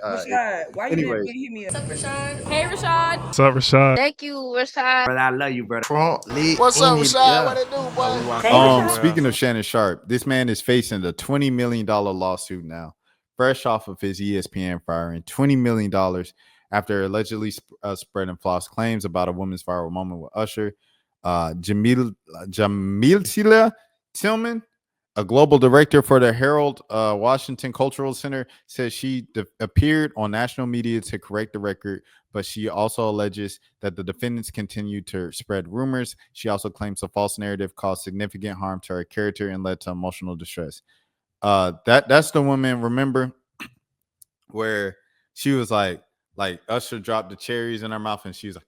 Rashad, why you didn't Anyways, hit me up? What's up, Rashad? Hey, Rashad. What's up, Rashad? Thank you, Rashad. brother, I love you, brother. What's up, Rashad? What it do, boy? Hey, Rashad. Speaking of Shannon Sharpe, this man is facing a $20 million lawsuit now, fresh off of his ESPN firing. $20 million after allegedly spreading false claims about a woman's viral moment with Usher. Jamil Tillman, a global director for the Harold Washington Cultural Center, says she appeared on national media to correct the record, but she also alleges that the defendants continue to spread rumors. She also claims a false narrative caused significant harm to her character and led to emotional distress. That's the woman, remember, where she was like Usher dropped the cherries in her mouth and she was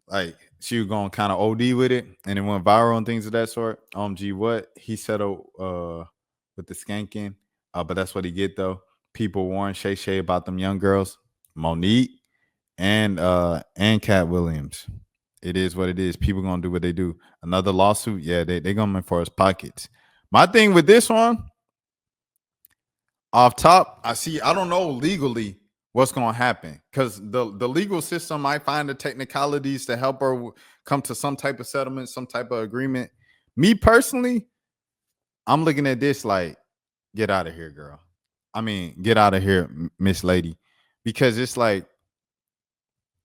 like she was going kind of OD with it, and it went viral and things of that sort. What he settled with the skanking, but that's what he get though. People warned Shay Shay about them young girls, Monique and Cat Williams. It is what it is. People gonna do what they do. Another lawsuit, yeah, they gonna enforce pockets. My thing with this one, off top, I don't know legally what's going to happen because the legal system might find the technicalities to help her come to some type of settlement, some type of agreement. Me personally, I'm looking at this like, get out of here, girl. I mean, get out of here, Miss Lady, because it's like,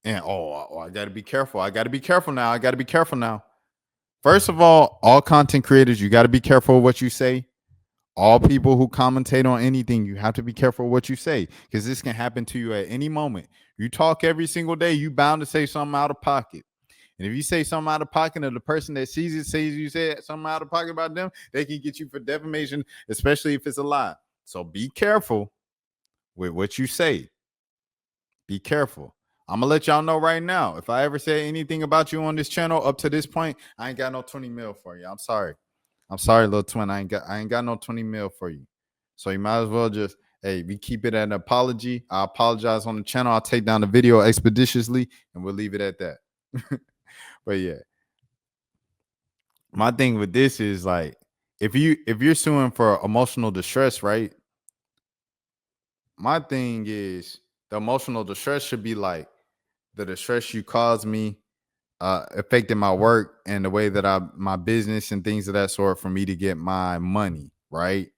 and I got to be careful. I got to be careful now. First of all content creators, you got to be careful of what you say. All people who commentate on anything, you have to be careful what you say because this can happen to you at any moment. You talk every single day, you bound to say something out of pocket. And if you say something out of pocket of the person that sees it, says you said something out of pocket about them, they can get you for defamation, especially if it's a lie. So be careful with what you say. Be careful. I'm going to let y'all know right now. If I ever say anything about you on this channel up to this point, I ain't got no 20 mil for you. I'm sorry, little twin. I ain't got no 20 mil for you. So you might as well just, hey, we keep it at an apology. I apologize on the channel. I'll take down the video expeditiously and we'll leave it at that. But yeah. My thing with this is like, if you're suing for emotional distress, right? My thing is the emotional distress should be like the distress you caused me affected my work and the way that my business and things of that sort for me to get my money, right?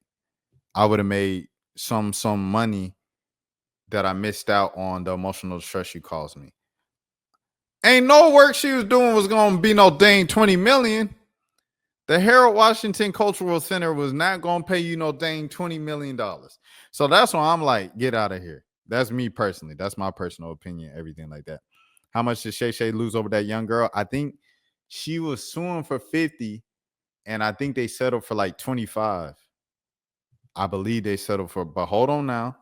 I would have made some money that I missed out on the emotional distress you caused me. Ain't no work she was doing was going to be no dang 20 million. The Harold Washington Cultural Center was not going to pay you no dang $20 million. So that's why I'm like, get out of here. That's me personally. That's my personal opinion, everything like that. How much did Shay Shay lose over that young girl? I think she was suing for 50, and I think they settled for like 25. I believe they settled for, but hold on now,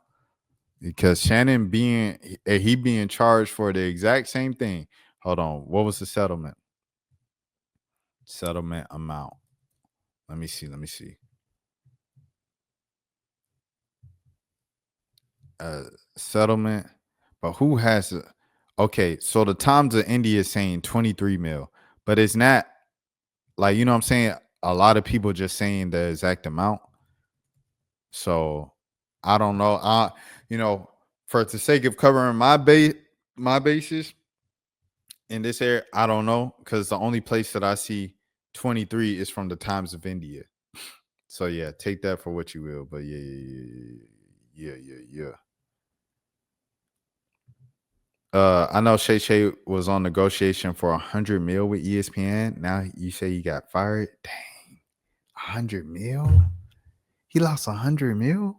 because Shannon being charged for the exact same thing. Hold on, what was the settlement? Settlement amount. Let me see. Settlement, but who has it? Okay, so the Times of India is saying 23 mil, but it's not like, you know what I'm saying? A lot of people just saying the exact amount. So I don't know. For the sake of covering my bases in this area, I don't know, because the only place that I see 23 is from the Times of India. So yeah, take that for what you will. But yeah. I know Shay Shay was on negotiation for 100 mil with ESPN. Now you say he got fired. Dang, 100 mil? He lost 100 mil,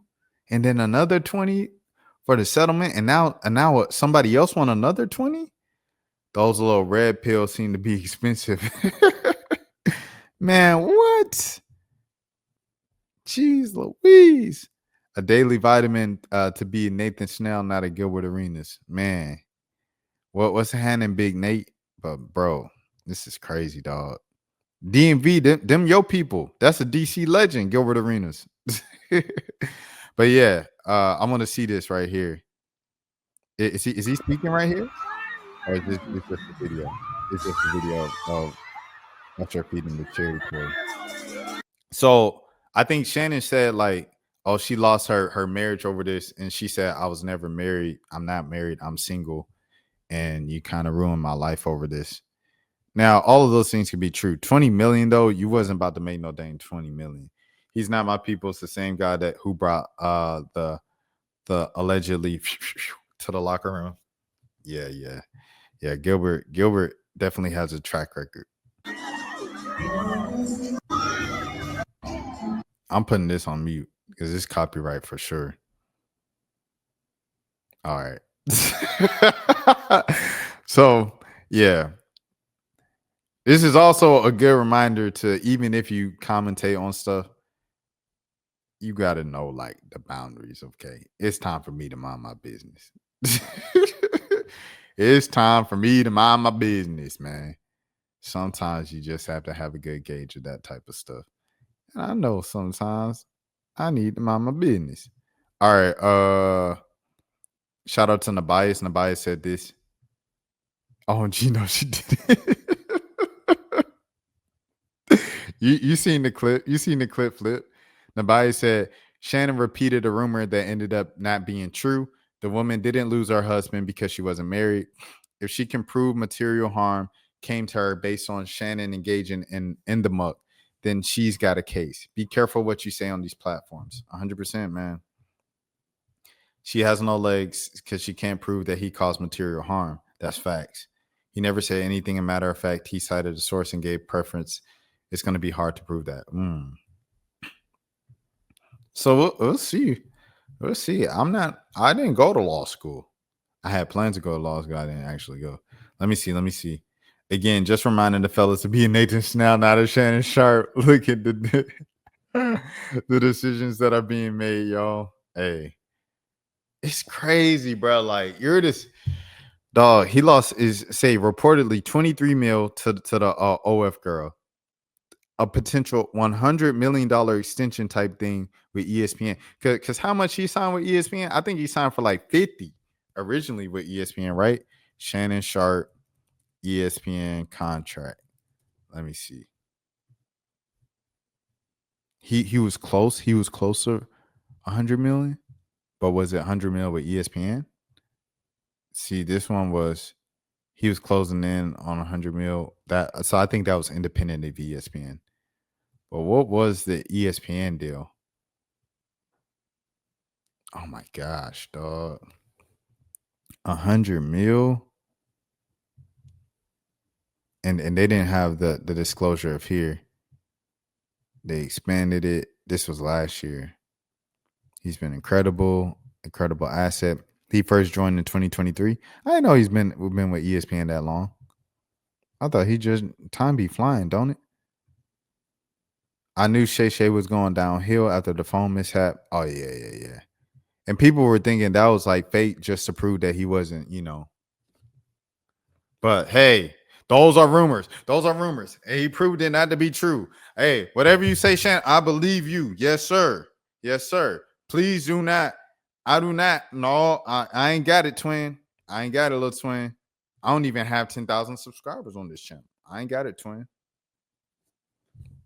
and then another 20 for the settlement, and now somebody else won another 20. Those little red pills seem to be expensive. Man, what? Jeez Louise. A daily vitamin to be Nathan Snell, not a Gilbert Arenas. Man. What's happening, Big Nate? But bro, this is crazy, dog. DMV, them your people. That's a DC legend, Gilbert Arenas. But yeah, I want to see this right here. Is he speaking right here? Or is this just a video? It's just a video of Usher feeding the cherry tree. So I think Shannon said like Oh, she lost her marriage over this, and she said, I was never married. I'm not married. I'm single, and you kind of ruined my life over this. Now, all of those things could be true. 20 million though, you wasn't about to make no dang 20 million. He's not my people. It's the same guy that who brought the allegedly to the locker room. Yeah. Gilbert definitely has a track record. I'm putting this on mute because it's copyright for sure. All right. So yeah, this is also a good reminder to, even if you commentate on stuff, you got to know like the boundaries. Okay, it's time for me to mind my business. It's time for me to mind my business, man. Sometimes you just have to have a good gauge of that type of stuff. And I know sometimes I need to mind my business. All right. Shout out to Nabias. Nabias said this. Oh, Gino, she did it. You seen the clip? You seen the clip flip? Nabias said Shannon repeated a rumor that ended up not being true. The woman didn't lose her husband because she wasn't married. If she can prove material harm came to her based on Shannon engaging in the muck, then she's got a case. Be careful what you say on these platforms. 100%, man. She has no legs because she can't prove that he caused material harm. That's facts. He never said anything. A matter of fact, he cited a source and gave preference. It's going to be hard to prove that. So we'll see. We'll see. I didn't go to law school. I had plans to go to law school. I didn't actually go. Let me see. Again, just reminding the fellas to be a Nathan Snell, not a Shannon Sharpe. Look at the the decisions that are being made, y'all. Hey, it's crazy, bro. Like, you're this dog. He lost reportedly 23 mil to the OF girl. A potential $100 million extension type thing with ESPN. Because how much he signed with ESPN? I think he signed for like 50 originally with ESPN, right? Shannon Sharpe, ESPN contract. Let me see. He was close. He was closer 100 million. But was it 100 mil with ESPN? See, this one was, he was closing in on 100 mil. So I think that was independent of ESPN. But what was the ESPN deal? Oh my gosh, dog. 100 mil. And they didn't have the disclosure of here. They expanded it. This was last year. He's been incredible asset. He first joined in 2023. I didn't know he's been with ESPN that long. I thought time be flying, don't it? I knew Shay was going downhill after the phone mishap. Oh yeah. And people were thinking that was like fake just to prove that he wasn't, But hey, those are rumors. And he proved it not to be true. Hey, whatever you say, Shannon, I believe you. Yes, sir. Please do not. I do not. No, I ain't got it, twin. I ain't got it, little twin. I don't even have 10,000 subscribers on this channel. I ain't got it, twin.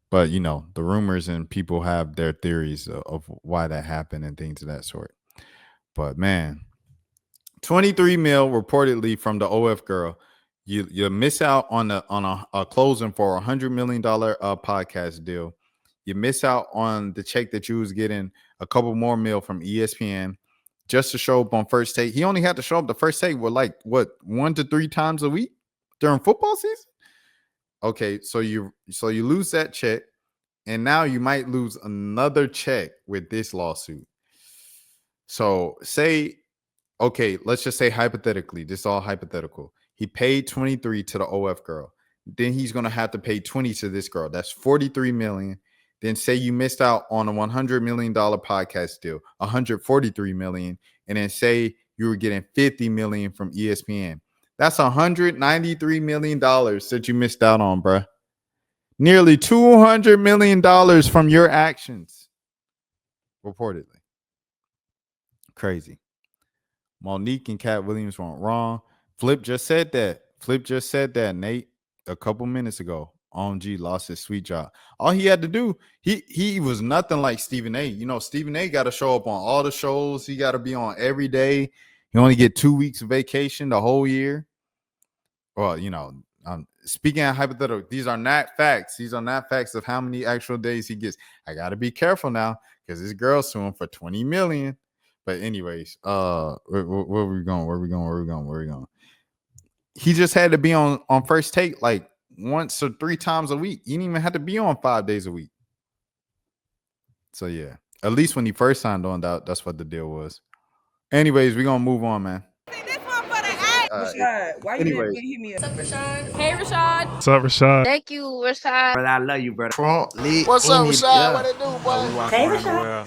But, the rumors and people have their theories of why that happened and things of that sort. But, man, 23 mil reportedly from the OF girl. You miss out on a closing for $100 million podcast deal. You miss out on the check that you was getting, a couple more mil from ESPN just to show up on First Take. He only had to show up the First Take with 1 to 3 times a week during football season. Okay, so you lose that check, and now you might lose another check with this lawsuit. So okay, let's just say hypothetically, this is all hypothetical. He paid 23 to the OF girl. Then he's going to have to pay 20 to this girl. That's 43 million. Then say you missed out on a $100 million podcast deal, 143 million. And then say you were getting 50 million from ESPN. That's $193 million that you missed out on, bruh. Nearly $200 million from your actions, reportedly. Crazy. Monique and Cat Williams weren't wrong. Flip just said that, Nate, a couple minutes ago. OMG lost his sweet job. All he had to do, he was nothing like Stephen A. You know, Stephen A. got to show up on all the shows. He got to be on every day. He only get 2 weeks of vacation the whole year. Well, you know, speaking of hypothetical, these are not facts. These are not facts of how many actual days he gets. I got to be careful now because this girl's suing for $20 million. But anyways, where we going? He just had to be on First Take like once or 3 times a week. He didn't even have to be on 5 days a week. So yeah, at least when he first signed on, that's what the deal was. Anyways, we're gonna move on, man. Rashad, why you didn't hit me up? What's up, Rashad? Hey, Rashad. What's up, Rashad? Thank you, Rashad. Brother, I love you, brother. What's up, Rashad? What it do, boy? Hey, Rashad.